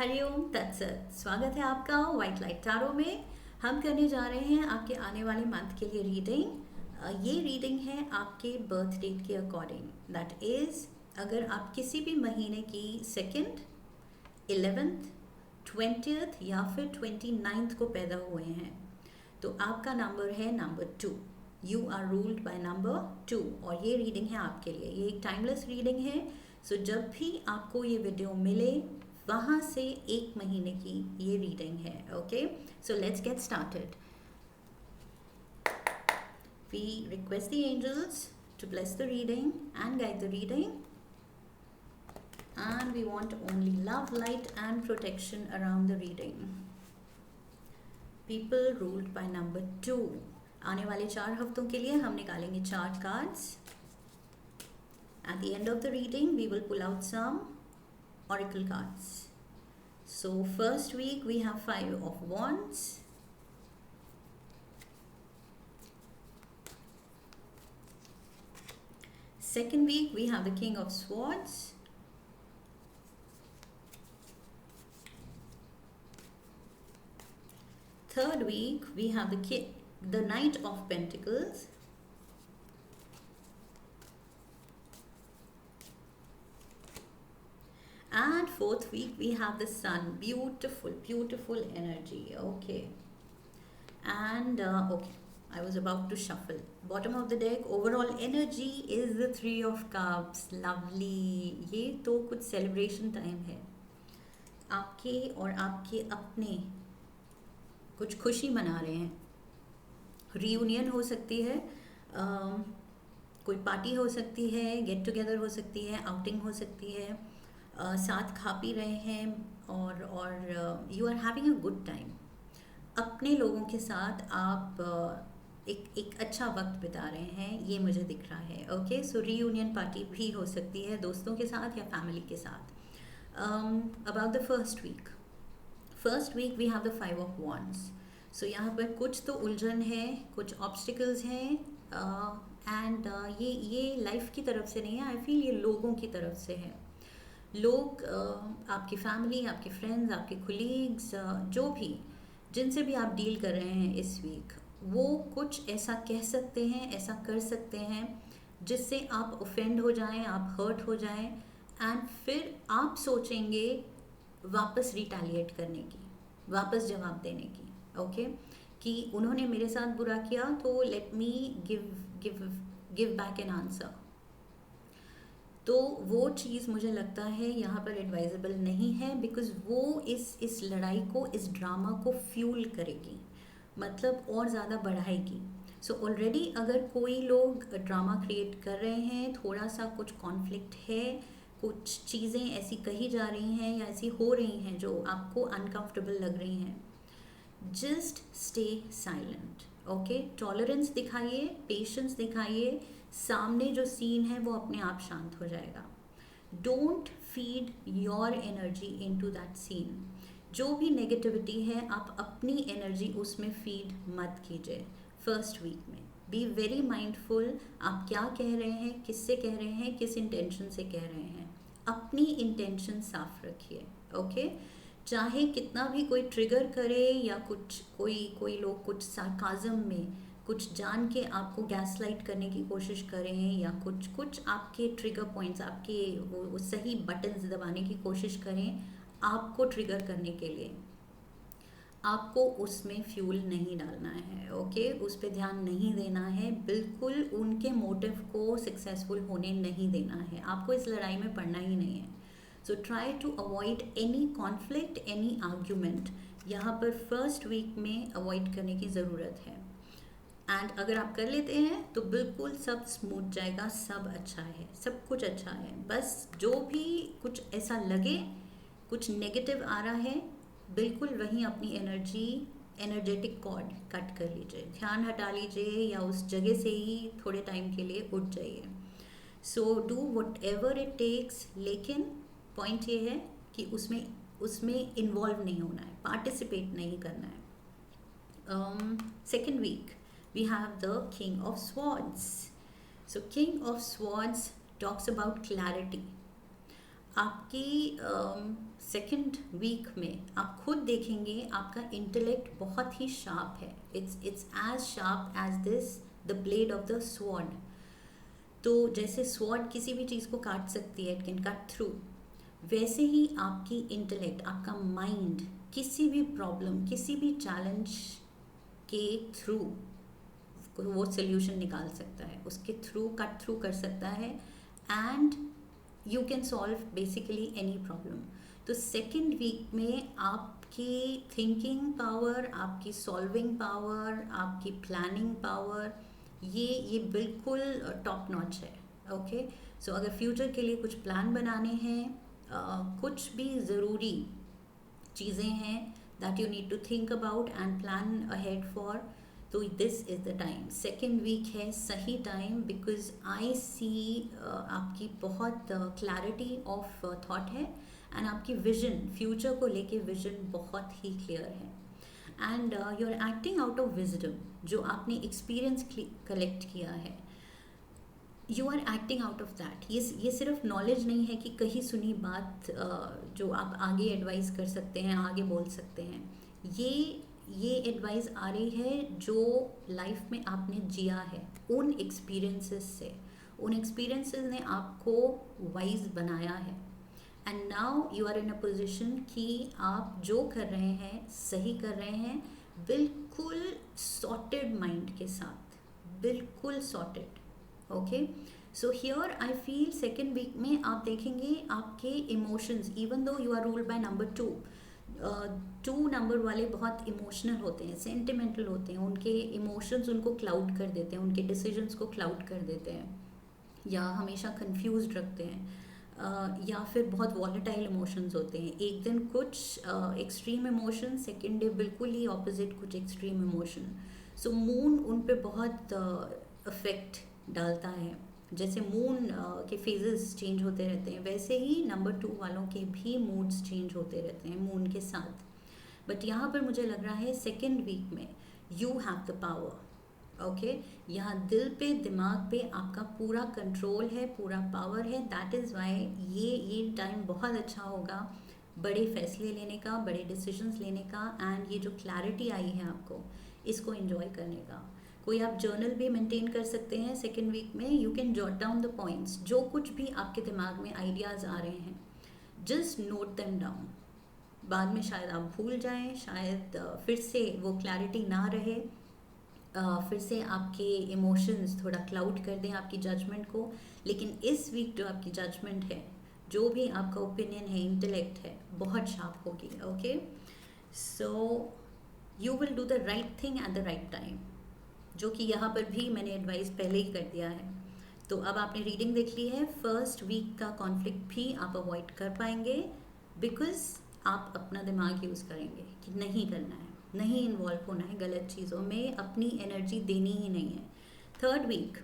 हरिओम तत्सत। स्वागत है आपका वाइट लाइट टारो में। हम करने जा रहे हैं आपके आने वाले मंथ के लिए रीडिंग। ये रीडिंग है आपके बर्थ डेट के अकॉर्डिंग। दैट इज़ अगर आप किसी भी महीने की 2nd, 11th, 20th या फिर 29th को पैदा हुए हैं तो आपका नंबर है number 2। You are ruled by number 2 और ये रीडिंग है आपके लिए। ये एक टाइमलेस रीडिंग है। सो जब भी आपको ये वीडियो मिले वहाँ से एक महीने की ये रीडिंग है। Okay, so let's get started. We request the angels to bless the reading and guide the reading, and we want only love, light and protection around the reading. People ruled by number 2। आने वाले 4 हफ्तों के लिए हम निकालेंगे 4 cards. At the end of the reading we will pull out some oracle cards. So first week we have 5 of wands, second week we have the king of swords, third week we have the knight of pentacles, and fourth week we have the sun. Beautiful energy. Okay, and okay, I was about to shuffle. Bottom of the deck, overall energy is the 3 of cups. Lovely. ये तो कुछ celebration time है आपके और आपके अपने, कुछ खुशी मना रहे हैं। रीयूनियन हो सकती है, कोई पार्टी हो सकती है, गेट टुगेदर हो सकती है, आउटिंग हो सकती है, साथ खा पी रहे हैं और you are having a good time. अपने लोगों के साथ आप एक अच्छा वक्त बिता रहे हैं, ये मुझे दिख रहा है। ओके, सो रीयूनियन पार्टी भी हो सकती है दोस्तों के साथ या फैमिली के साथ। About the first week we have the 5 of wands। So यहाँ पर कुछ तो उलझन है, कुछ ऑब्स्टिकल्स हैं, एंड ये लाइफ की तरफ से नहीं है। आई फील ये लोगों की तरफ से है। लोग, आपकी फैमिली, आपके फ्रेंड्स, आपके कोलीग्स, जो भी जिनसे भी आप डील कर रहे हैं इस वीक, वो कुछ ऐसा कह सकते हैं, ऐसा कर सकते हैं जिससे आप ऑफेंड हो जाएं, आप हर्ट हो जाएं, एंड फिर आप सोचेंगे वापस रिटेलिएट करने की, वापस जवाब देने की। ओके, कि उन्होंने मेरे साथ बुरा किया तो let me give back an answer. तो वो चीज़ मुझे लगता है यहाँ पर एडवाइजेबल नहीं है, बिकॉज वो इस लड़ाई को, इस ड्रामा को फ्यूल करेगी, मतलब और ज़्यादा बढ़ाएगी। सो ऑलरेडी अगर कोई लोग ड्रामा क्रिएट कर रहे हैं, थोड़ा सा कुछ कॉन्फ्लिक्ट है, कुछ चीज़ें ऐसी कही जा रही हैं या ऐसी हो रही हैं जो आपको अनकंफर्टेबल लग रही हैं, just stay silent. Okay, tolerance दिखाइए, पेशेंस दिखाइए, सामने जो सीन है वो अपने आप शांत हो जाएगा। Don't feed your energy into that scene. जो भी नेगेटिविटी है आप अपनी एनर्जी उसमें फीड मत कीजिए। फर्स्ट वीक में बी वेरी माइंडफुल, आप क्या कह रहे हैं, किससे कह रहे हैं, किस इंटेंशन से कह रहे हैं, अपनी इंटेंशन साफ रखिए। ओके, चाहे कितना भी कोई ट्रिगर करे या कुछ कोई लोग कुछ सार्काज़म में कुछ जान के आपको गैसलाइट करने की कोशिश करें या कुछ आपके ट्रिगर पॉइंट्स, आपके वो सही बटन्स दबाने की कोशिश करें आपको ट्रिगर करने के लिए, आपको उसमें फ्यूल नहीं डालना है। ओके, उस पर ध्यान नहीं देना है, बिल्कुल उनके मोटिव को सक्सेसफुल होने नहीं देना है, आपको इस लड़ाई में पड़ना ही नहीं है। So try to avoid any conflict, any argument, यहाँ पर फर्स्ट वीक में अवॉइड करने की ज़रूरत है। एंड अगर आप कर लेते हैं तो बिल्कुल सब स्मूथ जाएगा, सब अच्छा है, सब कुछ अच्छा है। बस जो भी कुछ ऐसा लगे, कुछ नेगेटिव आ रहा है, बिल्कुल वहीं अपनी एनर्जेटिक कॉर्ड कट कर लीजिए, ध्यान हटा लीजिए या उस जगह से ही थोड़े टाइम के लिए उठ जाइए। So do whatever it takes, लेकिन पॉइंट ये है कि उसमें इन्वॉल्व नहीं होना है, पार्टिसिपेट नहीं करना है। Second week we have the King of Swords. So King of Swords talks about clarity. आपकी सेकंड वीक में आप खुद देखेंगे आपका इंटेलेक्ट बहुत ही शार्प है. It's as sharp as this the blade of the sword. तो जैसे स्वॉर्ड किसी भी चीज़ को काट सकती है, इट कैन कट थ्रू, वैसे ही आपकी इंटेलेक्ट, आपका माइंड किसी भी प्रॉब्लम, किसी भी चैलेंज के थ्रू वो सोल्यूशन निकाल सकता है, उसके थ्रू कट थ्रू कर सकता है, and you can solve basically any problem. तो सेकेंड वीक में आपकी थिंकिंग पावर, आपकी सॉल्विंग पावर, आपकी प्लानिंग पावर, ये बिल्कुल टॉप नॉच है. ओके, सो अगर फ्यूचर के लिए कुछ प्लान बनाने हैं, कुछ भी ज़रूरी चीज़ें हैं that you need to think about and plan ahead for, तो this is the time. Second week है सही टाइम, बिकॉज आई सी आपकी बहुत क्लैरिटी ऑफ थॉट है, एंड आपकी विजन, फ्यूचर को लेके विजन बहुत ही क्लियर है, and you are acting out of wisdom. जो आपने एक्सपीरियंस कलेक्ट किया है, you are acting out of that. ये सिर्फ नॉलेज नहीं है कि कहीं सुनी बात जो आप आगे एडवाइस कर सकते हैं, आगे बोल सकते हैं. ये एडवाइस आ रही है जो लाइफ में आपने जिया है, उन एक्सपीरियंसेस से. उन एक्सपीरियंसेस ने आपको वाइज बनाया है, and now you are in a position कि आप जो कर रहे हैं सही कर रहे हैं, बिल्कुल सॉर्टेड माइंड के साथ, बिल्कुल sorted. Okay, so here I feel second week में आप देखेंगे आपके emotions, even though you are ruled by number 2, 2 number वाले बहुत इमोशनल होते हैं, सेंटिमेंटल होते हैं, उनके इमोशंस उनको क्लाउड कर देते हैं, उनके डिसीजंस को क्लाउड कर देते हैं, या हमेशा कंफ्यूज रखते हैं, या फिर बहुत वॉलेटाइल इमोशंस होते हैं. एक दिन कुछ एक्सट्रीम इमोशन, सेकेंड डे बिल्कुल ही ऑपोजिट कुछ एक्सट्रीम इमोशन. सो मून उन पे बहुत अफेक्ट डालता है. जैसे मून के फेजेस चेंज होते रहते हैं, वैसे ही नंबर 2 वालों के भी मूड्स चेंज होते रहते हैं मून के साथ. बट यहाँ पर मुझे लग रहा है सेकेंड वीक में you have the power. Okay, यहाँ दिल पे, दिमाग पे आपका पूरा कंट्रोल है, पूरा पावर है. दैट इज़ वाई ये टाइम बहुत अच्छा होगा बड़े फैसले लेने का, बड़े डिसीजंस लेने का, एंड ये जो क्लैरिटी आई है आपको, इसको एंजॉय करने का. कोई आप जर्नल भी मेंटेन कर सकते हैं सेकेंड वीक में. You can jot down the points, जो कुछ भी आपके दिमाग में आइडियाज़ आ रहे हैं, जस्ट नोट देम डाउन. बाद में शायद आप भूल जाएं, शायद फिर से वो क्लैरिटी ना रहे, फिर से आपके इमोशंस थोड़ा क्लाउड कर दें आपकी जजमेंट को. लेकिन इस वीक जो आपकी जजमेंट है, जो भी आपका ओपिनियन है, इंटेलेक्ट है, बहुत शार्प होगी. Okay, so you will do the right thing at the right time, जो कि यहाँ पर भी मैंने एडवाइस पहले ही कर दिया है. तो अब आपने रीडिंग देख ली है, फर्स्ट वीक का कॉन्फ्लिक्ट भी आप अवॉइड कर पाएंगे, बिकॉज आप अपना दिमाग यूज़ करेंगे कि नहीं करना है, नहीं इन्वॉल्व होना है गलत चीज़ों में, अपनी एनर्जी देनी ही नहीं है. Third week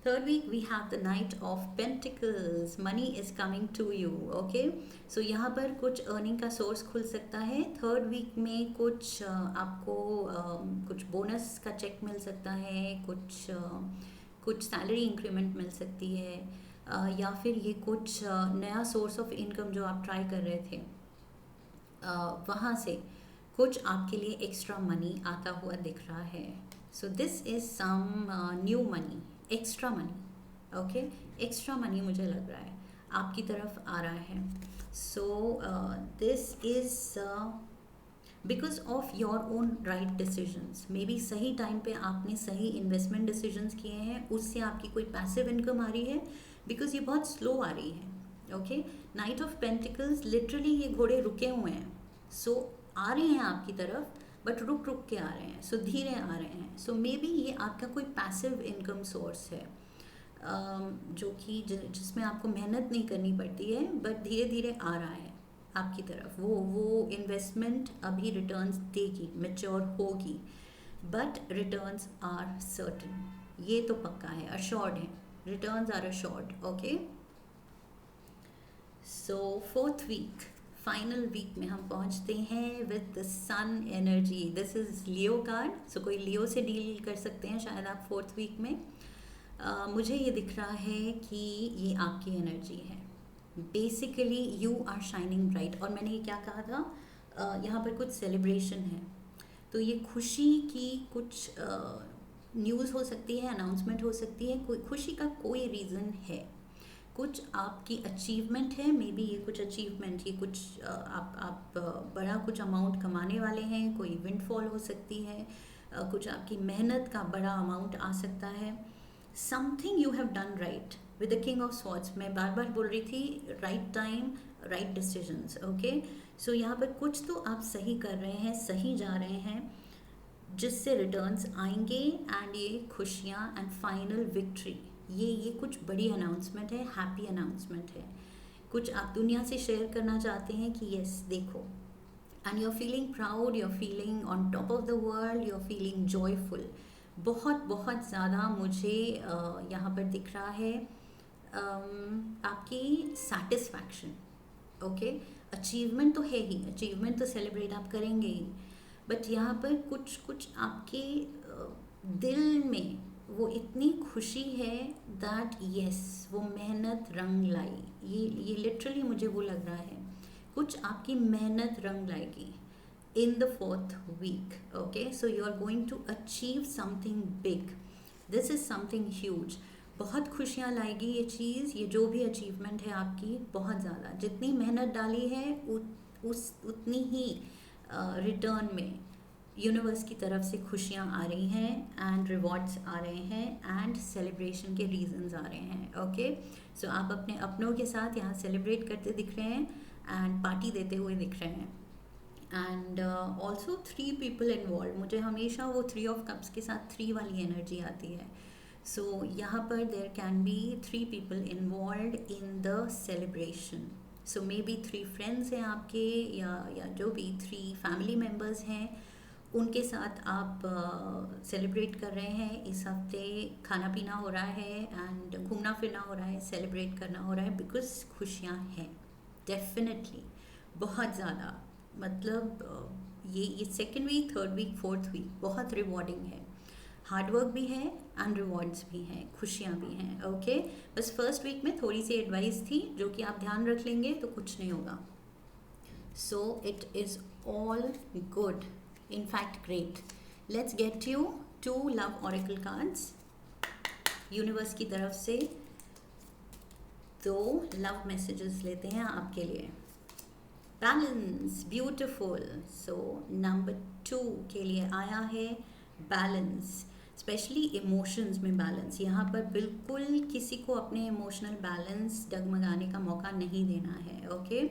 we have the Knight of Pentacles. money is coming to you. Okay, so यहाँ पर कुछ अर्निंग का सोर्स खुल सकता है. थर्ड वीक में कुछ आपको कुछ बोनस का चेक मिल सकता है, कुछ सैलरी इंक्रीमेंट मिल सकती है, या फिर ये कुछ नया सोर्स ऑफ इनकम जो आप ट्राई कर रहे थे, वहाँ से कुछ आपके लिए एक्स्ट्रा मनी आता हुआ दिख रहा है. So this is some new money, extra money. Okay, extra money मुझे लग रहा है आपकी तरफ आ रहा है. So this is because of your own right decisions. Maybe सही टाइम पे आपने सही इन्वेस्टमेंट डिसीजंस किए हैं, उससे आपकी कोई पैसिव इनकम आ रही है, बिकॉज ये बहुत स्लो आ रही है. Okay, night of pentacles, literally ये घोड़े रुके हुए हैं. सो आ रहे हैं आपकी तरफ, बट रुक रुक के आ रहे हैं, सो धीरे आ रहे हैं. सो मे बी ये आपका कोई पैसिव इनकम सोर्स है, जो कि जिसमें आपको मेहनत नहीं करनी पड़ती है, बट धीरे धीरे आ रहा है आपकी तरफ. वो इन्वेस्टमेंट अभी रिटर्न्स देगी, मैच्योर होगी, बट रिटर्न्स आर सर्टन. ये तो पक्का है, अश्योर्ड है, returns are assured. Okay, so fourth week, final week में हम पहुंचते हैं with the sun energy. This is Leo card. So कोई लियो से डील कर सकते हैं शायद आप फोर्थ वीक में. मुझे ये दिख रहा है कि ये आपकी एनर्जी है. Basically you are shining bright. और मैंने ये क्या कहा था, यहाँ पर कुछ सेलिब्रेशन है, तो ये खुशी की कुछ न्यूज़ हो सकती है, अनाउंसमेंट हो सकती है, कोई खुशी का कोई रीज़न है, कुछ आपकी अचीवमेंट है, मे बी ये कुछ अचीवमेंट, ये कुछ आप बड़ा कुछ अमाउंट कमाने वाले हैं, कोई विंडफॉल हो सकती है, कुछ आपकी मेहनत का बड़ा अमाउंट आ सकता है, something you have done right with the king of swords. मैं बार बार बोल रही थी, right time right decisions. Okay, so यहाँ पर कुछ तो आप सही कर रहे हैं, सही जा रहे हैं, जिससे रिटर्न्स आएंगे, एंड ये खुशियाँ एंड फाइनल विक्ट्री, ये कुछ बड़ी अनाउंसमेंट है, हैप्पी अनाउंसमेंट है, कुछ आप दुनिया से शेयर करना चाहते हैं कि यस देखो, and you are feeling proud, you are feeling on top of the world, you are feeling joyful. बहुत बहुत ज़्यादा मुझे यहाँ पर दिख रहा है आपकी सेटिस्फैक्शन। ओके, अचीवमेंट तो है ही, अचीवमेंट तो सेलिब्रेट आप करेंगे ही, बट यहाँ पर कुछ कुछ आपके दिल में वो इतनी खुशी है दैट यस वो मेहनत रंग लाई, ये लिटरली मुझे वो लग रहा है, कुछ आपकी मेहनत रंग लाएगी in the 4th week। Okay, so you are going to achieve something big, this is something huge. बहुत खुशियाँ लाएगी ये चीज़, ये जो भी अचीवमेंट है आपकी, बहुत ज़्यादा जितनी मेहनत डाली है उतनी ही रिटर्न में यूनिवर्स की तरफ से खुशियाँ आ रही हैं, एंड रिवॉर्ड्स आ रहे हैं, एंड सेलिब्रेशन के रीजंस आ रहे हैं। ओके, सो आप अपने अपनों के साथ यहाँ सेलिब्रेट करते दिख रहे हैं, एंड पार्टी देते हुए दिख रहे हैं, एंड ऑल्सो 3 पीपल इन्वॉल्व। मुझे हमेशा वो 3 ऑफ कप्स के साथ 3 वाली एनर्जी आती है, सो यहाँ पर there can be 3 people involve in the celebration. So maybe 3 friends हैं आपके, या जो भी 3 फैमिली मेम्बर्स हैं, उनके साथ आप सेलिब्रेट कर रहे हैं। इस हफ्ते खाना पीना हो रहा है, एंड घूमना फिरना हो रहा है, सेलिब्रेट करना हो रहा है, बिकॉज खुशियाँ हैं डेफिनेटली बहुत ज़्यादा। मतलब ये 2nd week, 3rd week, 4th week बहुत रिवॉर्डिंग है, हार्डवर्क भी है एंड रिवॉर्ड्स भी हैं, खुशियाँ भी हैं। ओके, बस 1st वीक में थोड़ी सी एडवाइस थी जो कि आप ध्यान रख लेंगे तो कुछ नहीं होगा। सो it is all good, in fact great. Let's get you 2 love oracle cards universe की तरफ से। 2 लव मैसेजेस लेते हैं आपके लिए। Balance, beautiful. सो नंबर 2 के लिए आया है बैलेंस, स्पेशली इमोशंस में बैलेंस। यहाँ पर बिल्कुल किसी को अपने इमोशनल बैलेंस डगमगाने का मौका नहीं देना है। Okay,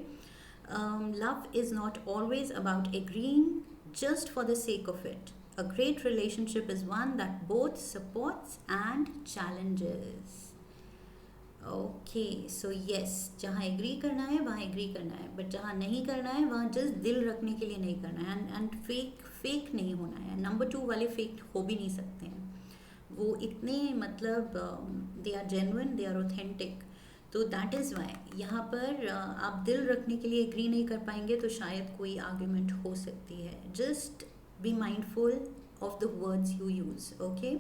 love is not always about agreeing just for the sake of it. A great relationship is one that both supports and challenges. Okay, so yes, जहाँ एग्री करना है वहाँ एग्री करना है, बट जहाँ नहीं करना है वहाँ जस्ट दिल रखने के लिए नहीं करना है, एंड फेक नहीं होना है। नंबर 2 वाले फेक हो भी नहीं सकते हैं, वो इतने मतलब they are genuine, they are authentic. तो दैट इज़ वाई यहाँ पर आप दिल रखने के लिए एग्री नहीं कर पाएंगे, तो शायद कोई आर्ग्यूमेंट हो सकती है। Just be mindful of the words you use. Okay,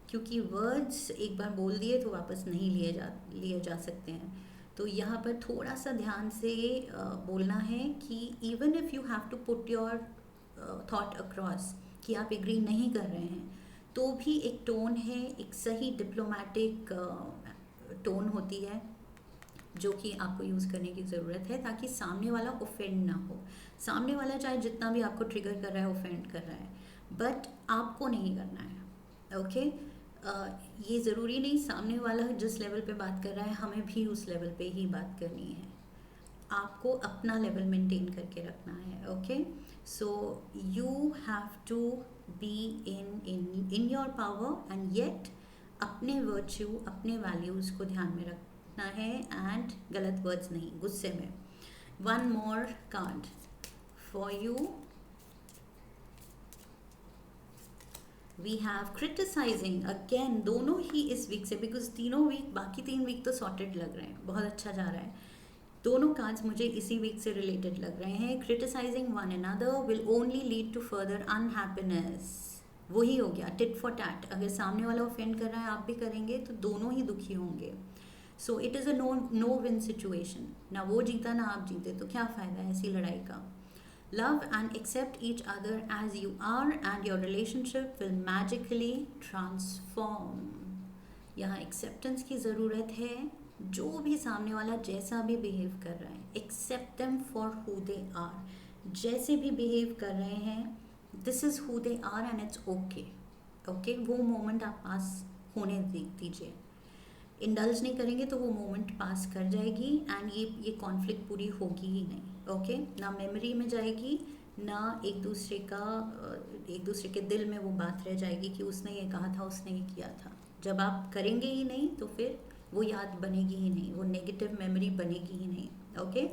क्योंकि वर्ड्स एक बार बोल दिए तो वापस नहीं लिए जा सकते हैं। तो यहाँ पर थोड़ा सा ध्यान से बोलना है कि even if you have to put your thought across कि आप एग्री नहीं कर रहे हैं, तो भी एक टोन है, एक सही डिप्लोमेटिक टोन होती है जो कि आपको यूज़ करने की ज़रूरत है, ताकि सामने वाला ऑफेंड ना हो। सामने वाला चाहे जितना भी आपको ट्रिगर कर रहा है, ऑफेंड कर रहा है, बट आपको नहीं करना है। ओके, ये ज़रूरी नहीं सामने वाला जिस लेवल पे बात कर रहा है हमें भी उस लेवल पे ही बात करनी है, आपको अपना लेवल मेंटेन करके रखना है। Okay, so you have to be in your power, and yet अपने वर्च्यू, अपने वैल्यूज़ को ध्यान में रखना है, एंड गलत वर्ड्स नहीं, गुस्से में। 1 more card for you. We have criticising again, दोनों ही इस वीक से, बिकॉज तीनों वीक, बाकी 3 वीक तो सॉर्टेड लग रहे हैं, बहुत अच्छा जा रहा है। दोनों कार्ड्स मुझे इसी वीक से रिलेटेड लग रहे हैं। Criticising one another will only lead to further unhappiness. वही हो गया टिट फॉर टैट, अगर सामने वाला ऑफेंड कर रहा है आप भी करेंगे तो दोनों ही दुखी होंगे। So it is a no win situation, ना वो जीता ना आप जीते, तो क्या फ़ायदा है ऐसी लड़ाई का. Love and accept each other as you are, and your relationship will magically transform. यहाँ एक्सेप्टेंस की ज़रूरत है. जो भी सामने वाला जैसा भी बिहेव कर रहा है, accept them for who they are. जैसे भी बिहेव कर रहे हैं, this is who they are and it's okay. Okay, वो मोमेंट आप पास होने दीजिए. इंडल्ज नहीं करेंगे तो वो मोमेंट पास कर जाएगी एंड ये कॉन्फ्लिक्ट पूरी होगी ही नहीं. ओके, ना मेमोरी में जाएगी, ना एक दूसरे के दिल में वो बात रह जाएगी कि उसने ये कहा था, उसने ये किया था. जब आप करेंगे ही नहीं तो फिर वो याद बनेगी ही नहीं, वो नेगेटिव मेमोरी बनेगी ही नहीं. Okay,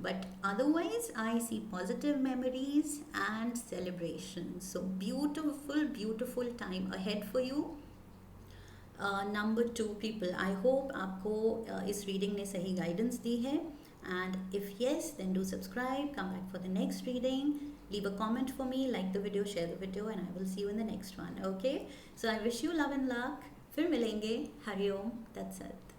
but otherwise I see positive memories and celebration. So beautiful time ahead for you. Number 2 people, I hope आपको इस रीडिंग ने सही गाइडेंस दी है. And if yes, then do subscribe, come back for the next reading, leave a comment for me, like the video, share the video, and I will see you in the next one. Okay, so I wish you love and luck. फिर मिलेंगे. Hariom. That's it.